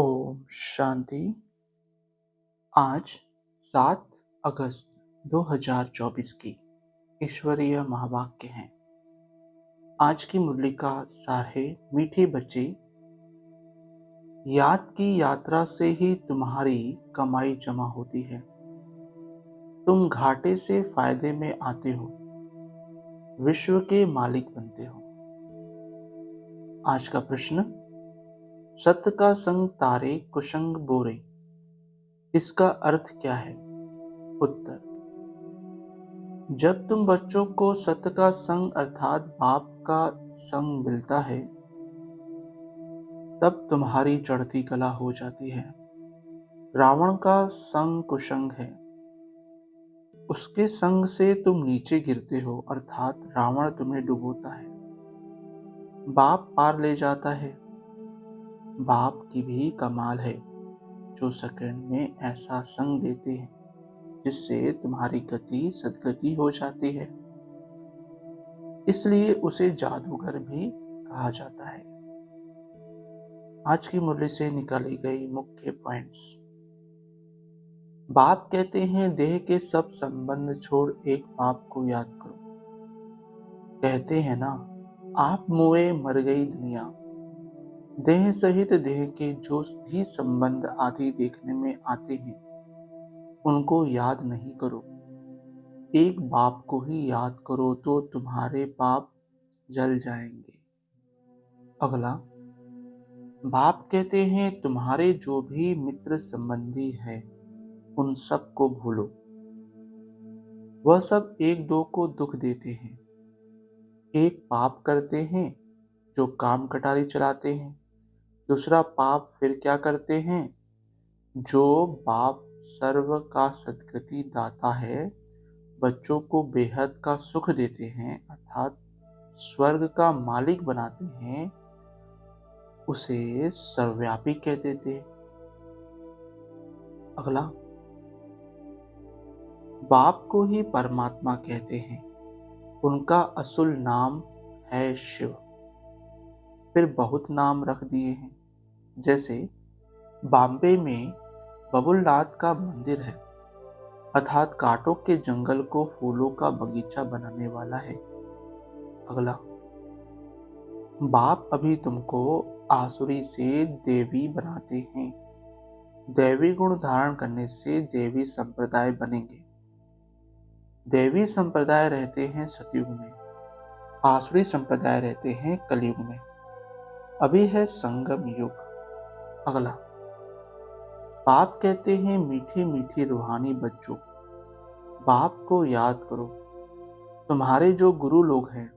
ओम शांति। आज 7 अगस्त 2024 की ईश्वरीय महावाक्य हैं। आज की मुरली का सार है, मीठे बच्चे, याद की यात्रा से ही तुम्हारी कमाई जमा होती है। तुम घाटे से फायदे में आते हो, विश्व के मालिक बनते हो। आज का प्रश्न, सत्य का संग तारे कुसंग बोरे, इसका अर्थ क्या है? उत्तर, जब तुम बच्चों को सत्य का संग अर्थात बाप का संग मिलता है, तब तुम्हारी चढ़ती कला हो जाती है। रावण का संग कुसंग है, उसके संग से तुम नीचे गिरते हो, अर्थात रावण तुम्हें डुबोता है। बाप पार ले जाता है। बाप की भी कमाल है, जो सेकंड में ऐसा संग देते हैं जिससे तुम्हारी गति सदगति हो जाती है। इसलिए उसे जादूगर भी कहा जाता है। आज की मुरली से निकाली गई मुख्य पॉइंट्स। बाप कहते हैं, देह के सब संबंध छोड़ एक बाप को याद करो। कहते हैं ना, आप मुए मर गई दुनिया। देह सहित देह के जो भी संबंध आदि देखने में आते हैं, उनको याद नहीं करो। एक बाप को ही याद करो तो तुम्हारे पाप जल जाएंगे। अगला, बाप कहते हैं, तुम्हारे जो भी मित्र संबंधी है, उन सब को भूलो। वह सब एक दो को दुख देते हैं। एक पाप करते हैं जो काम कटारी चलाते हैं, दूसरा पाप फिर क्या करते हैं, जो बाप सर्व का सद्गति दाता है, बच्चों को बेहद का सुख देते हैं, अर्थात स्वर्ग का मालिक बनाते हैं, उसे सर्वव्यापी कहते थे। अगला, बाप को ही परमात्मा कहते हैं। उनका असुल नाम है शिव। फिर बहुत नाम रख दिए हैं, जैसे बॉम्बे में बबुलनाथ का मंदिर है, अर्थात कांटों के जंगल को फूलों का बगीचा बनाने वाला है। अगला, बाप अभी तुमको आसुरी से देवी बनाते हैं। दैवी गुण धारण करने से देवी संप्रदाय बनेंगे। देवी संप्रदाय रहते हैं सतयुग में, आसुरी संप्रदाय रहते हैं कलयुग में। अभी है संगम युग। अगला, बाप कहते हैं, मीठी मीठी रूहानी बच्चों, बाप को याद करो। तुम्हारे जो गुरु लोग हैं,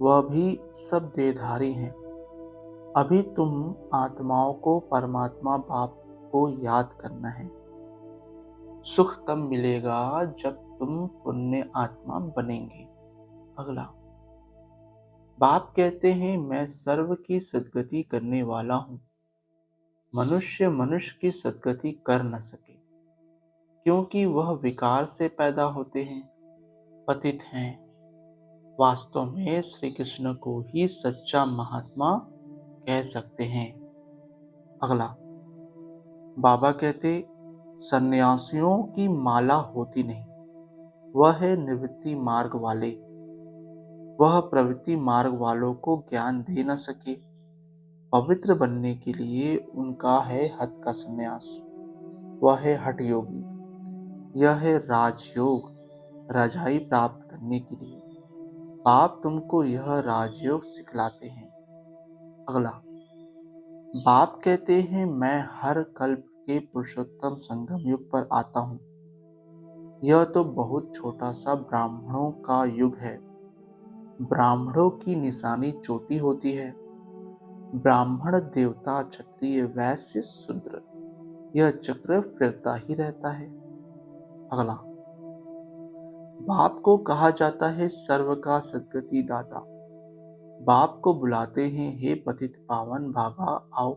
वह भी सब देहधारी हैं। अभी तुम आत्माओं को परमात्मा बाप को याद करना है। सुख तब मिलेगा जब तुम पुण्य आत्मा बनेंगे। अगला, बाप कहते हैं, मैं सर्व की सद्गति करने वाला हूं। मनुष्य मनुष्य की सद्गति कर न सके, क्योंकि वह विकार से पैदा होते हैं, पतित हैं। वास्तव में श्री कृष्ण को ही सच्चा महात्मा कह सकते हैं। अगला, बाबा कहते, सन्यासियों की माला होती नहीं, वह है निवृत्ति मार्ग वाले। वह प्रवृत्ति मार्ग वालों को ज्ञान दे न सके। पवित्र बनने के लिए उनका है हठ का संन्यास। वह है हठ योगी। यह है राजयोग, रजाई प्राप्त करने के लिए। बाप तुमको यह राजयोग सिखलाते हैं। अगला, बाप कहते हैं, मैं हर कल्प के पुरुषोत्तम संगम युग पर आता हूँ। यह तो बहुत छोटा सा ब्राह्मणों का युग है। ब्राह्मणों की निशानी चोटी होती है। ब्राह्मण, देवता, क्षत्रिय, वैश्य, शूद्र, यह चक्र फिरता ही रहता है। अगला, बाप को कहा जाता है सर्व का सद्गति दाता। बाप को बुलाते हैं, हे पतित पावन बाबा आओ।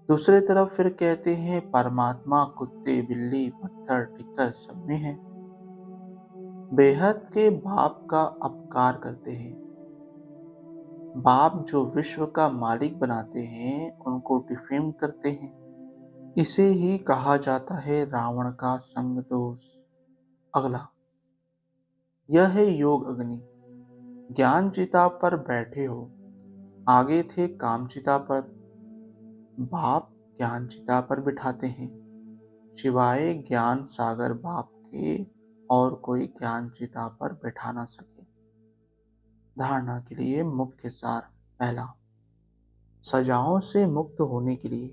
दूसरे तरफ फिर कहते हैं, परमात्मा कुत्ते, बिल्ली, पत्थर, टिक्कर सब में है। बेहद के बाप का अपकार करते हैं। बाप जो विश्व का मालिक बनाते हैं उनको डिफेम करते हैं। इसे ही कहा जाता है रावण का संग दोष। अगला, यह है योग अग्नि। ज्ञान चिता पर बैठे हो, आगे थे काम चिता पर। बाप ज्ञान चिता पर बिठाते हैं, सिवाय ज्ञान सागर बाप के और कोई ज्ञान चिता पर बैठा ना सके। धारणा के लिए मुख्य सार। पहला, सजाओं से मुक्त होने के लिए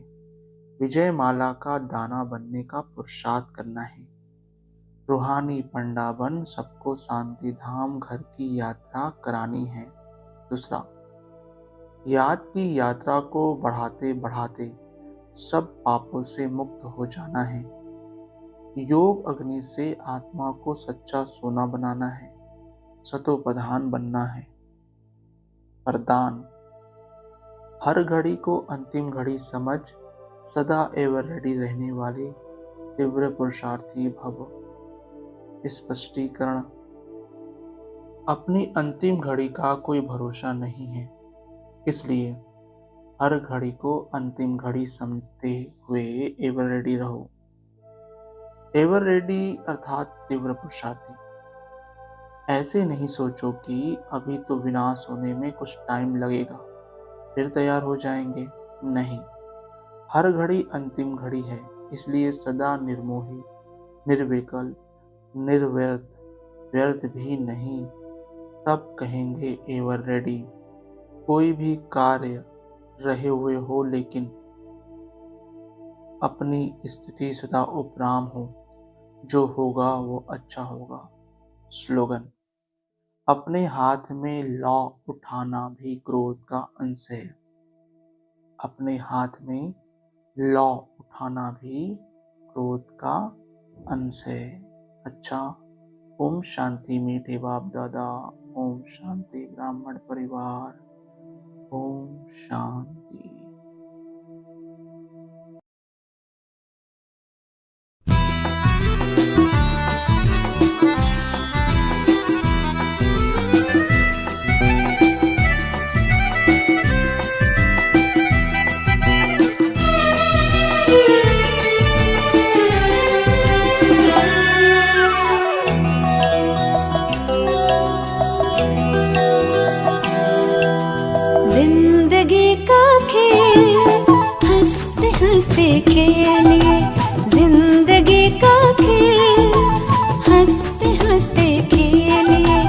विजय माला का दाना बनने का पुरुषार्थ करना है। रूहानी पंडा बन सबको शांति धाम घर की यात्रा करानी है। दूसरा, याद की यात्रा को बढ़ाते बढ़ाते सब पापों से मुक्त हो जाना है। योग अग्नि से आत्मा को सच्चा सोना बनाना है, सतो प्रधान बनना है। वरदान, हर घड़ी को अंतिम घड़ी समझ सदा एवं रेडी रहने वाले तीव्र पुरुषार्थी भव। स्पष्टीकरण, अपनी अंतिम घड़ी का कोई भरोसा नहीं है, इसलिए हर घड़ी को अंतिम घड़ी समझते हुए एवर रेडी रहो। एवर रेडी अर्थात तीव्र पुरुषार्थी। ऐसे नहीं सोचो कि अभी तो विनाश होने में कुछ टाइम लगेगा, फिर तैयार हो जाएंगे। नहीं, हर घड़ी अंतिम घड़ी है, इसलिए सदा निर्मोही, निर्विकल्प, निर्व्यर्थ, व्यर्थ भी नहीं, तब कहेंगे एवर रेडी। कोई भी कार्य रहे हुए हो लेकिन अपनी स्थिति सदा उपराम हो, जो होगा वो अच्छा होगा। स्लोगन, अपने हाथ में लौ उठाना भी क्रोध का अंश है। अपने हाथ में लौ उठाना भी क्रोध का अंश है। अच्छा, ओम शांति मीठे बाप दादा, ओम शांति ब्राह्मण परिवार, ओम शांति। जिंदगी का खेल हंसते हंसते खेलिए, जिंदगी का खेल हंसते हंसते खेलिए,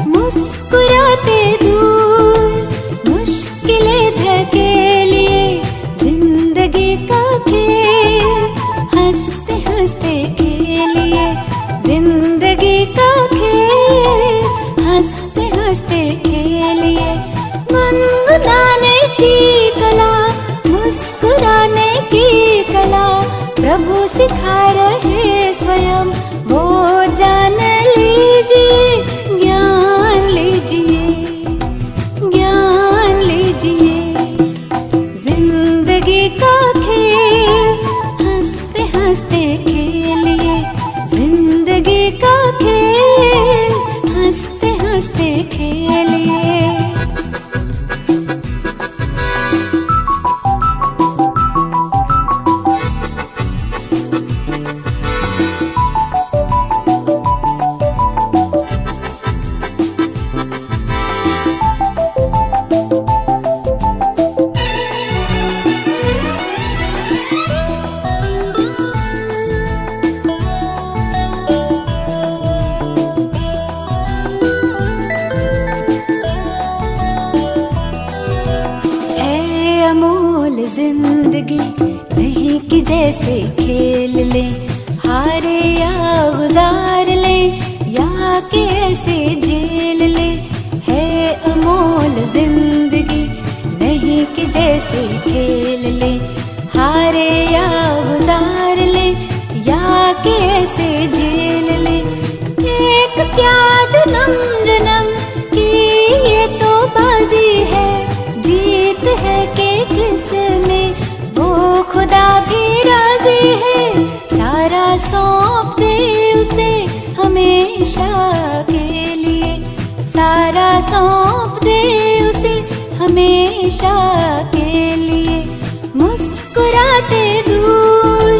मुस्कुराते दूर मुश्किलें धकेलिए। जिंदगी का खेल हंसते हंसते खेलिए, जिंदगी का खेल हंसते हंसते खेलिए। गुनगुनाने की कला, मुस्कुराने की कला, प्रभु सिखा रहे स्वयं, वो जान लीजिए, ज्ञान लीजिए, ज्ञान लीजिए। जिंदगी का खेल हंसते हंसते खेलिए, जिंदगी का खेल हंसते हंसते खेलिए। जिंदगी नहीं कि जैसे खेल लें, हारे या गुजार लें, या कि ऐसे झेल लें। है अमोल जिंदगी नहीं कि जैसे खेल लें, हारे या गुजार लें, या कि ऐसे झेल लें। एक क्या जन्म जन्म की ये तो बाजी है, जीत है कि जिसमें वो खुदा भी राजी है। सारा सौंप दे उसे हमेशा के लिए, सारा सौंप दे उसे हमेशा के लिए। मुस्कुराते दूर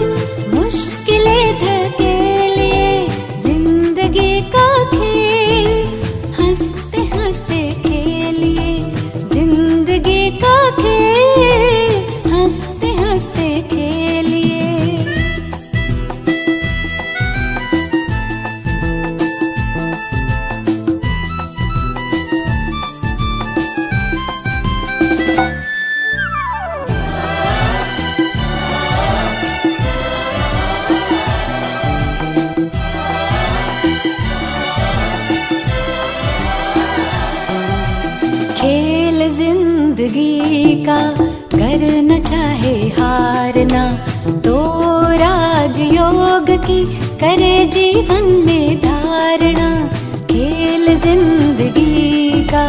मुश्किलें धकेलिए, जिंदगी का खेल हंसते हंसते खेलिए, जिंदगी का खेल हंसते हंसते खेलिए। खेल जिंदगी का करना चाहे हारना, तो राजयोग की करे जीवन में धारणा। खेल जिंदगी का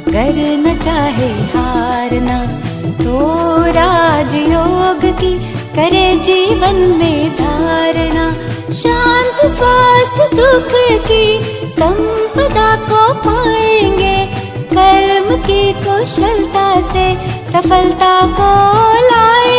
करना चाहे हारना, तो राजयोग की करे जीवन में धारणा। शांत स्वास्थ्य सुख की संपदा को पाएंगे, कर्म की कुशलता से सफलता को लाए।